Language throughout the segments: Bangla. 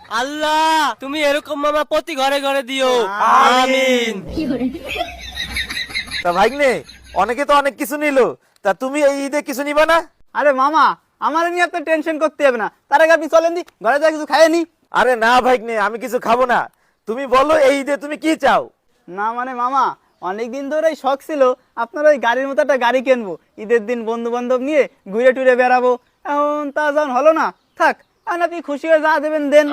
আল্লাহ তুমি এরকম মামা প্রতি ঘরে ঘরে দিও, আমিন। তা ভাগ্নে, অনেকে তো অনেক কিছু নিলো, তা তুমি এই ঈদে কিছু নিবা না? আরে মামা, আমার নিয়ে আপনি টেনশন করতে হবে না। তার আগে আপনি চলেন দি, ঘরে যা কিছু খাইয়ে নি। আরে না ভাগ্নে, আমি কিছু খাবো না। তুমি বলো এই ঈদে তুমি কি চাও? না মানে মামা, অনেকদিন ধরেই শখ ছিল আপনার ওই গাড়ির মতো একটা গাড়ি কিনবো, ঈদের দিন বন্ধু বান্ধব নিয়ে ঘুরে টুরে বেড়াবো। এখন তা যখন হলো না, থাক, এখন আপনি খুশি হয়ে যা দেবেন দেন।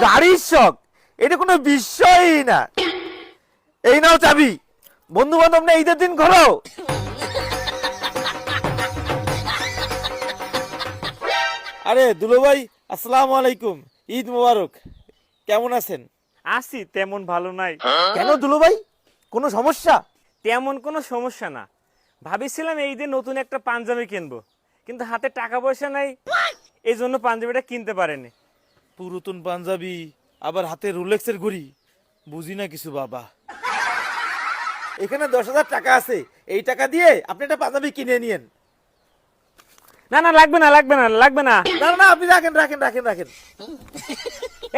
গাড়ির শখ? এটা কোনো বিষয়ই না। এই নাও চাবি, বন্ধু বান্ধব না ঈদের দিন ঘোরো। আরে দুলো ভাই, আসসালামু আলাইকুম, ঈদ মোবারক। কেমন আছেন? আসি তেমন ভালো নাই। কেন দুলো ভাই, কোনো সমস্যা? তেমন কোনো সমস্যা না, ভাবিছিলাম এই দিন নতুন একটা পাঞ্জাবি কিনবো, কিন্তু হাতে টাকা পয়সা নাই, এই জন্য পাঞ্জাবিটা কিনতে পারেনি। পুরাতন পাঞ্জাবি, আবার হাতে রোলেক্সের ঘড়ি, বুঝি না কিছু বাবা। এখানে 10,000 টাকা আছে, এই টাকা দিয়ে আপনি একটা পাঞ্জাবি কিনে নিয়েন। না না, লাগবে না লাগবে না লাগবে না। না না, আপনি রাখেন রাখেন রাখেন রাখেন।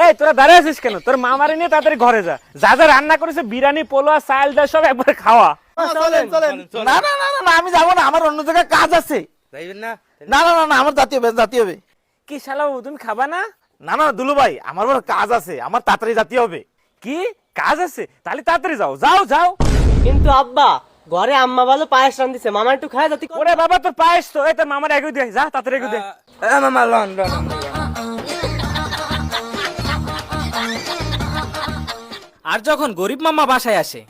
এই তোরা দাঁড়িয়ে আছিস কেন? তোর মামারে নিয়ে তাড়াতাড়ি ঘরে যা, যা যা রান্না করেছে বিরিয়ানি পোলোয়া চাল ডাল সব একবার খাওয়া। চলেন চলেন। না না না না, আমি যাবো না, আমার অন্য জায়গায় কাজ আছে। না না না না না, আমার জাতীয় হবে জাতীয় হবে। কি শালা তুমি খাবা না? না না দুলু ভাই, আমার বড় কাজ আছে, আমার তাড়াতাড়ি জাতীয় হবে। কি কাজ আছে? তাহলে তাড়াতাড়ি যাও যাও যাও। কিন্তু আব্বা, ঘরে আম্মা ভালো পায়েস রান্ধিছে, মামা একটু খায় যাতে। ওরে বাবা, তোর পায়েস তো, এই তোর মামার এগিয়ে দে, যা তাড়াতাড়ি এগিয়ে দে। মামা লন লন। আর যখন গরিব মামা বাসায় আসে,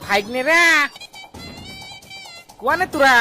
ভাইগনে রে, কোয়ানে তোরা?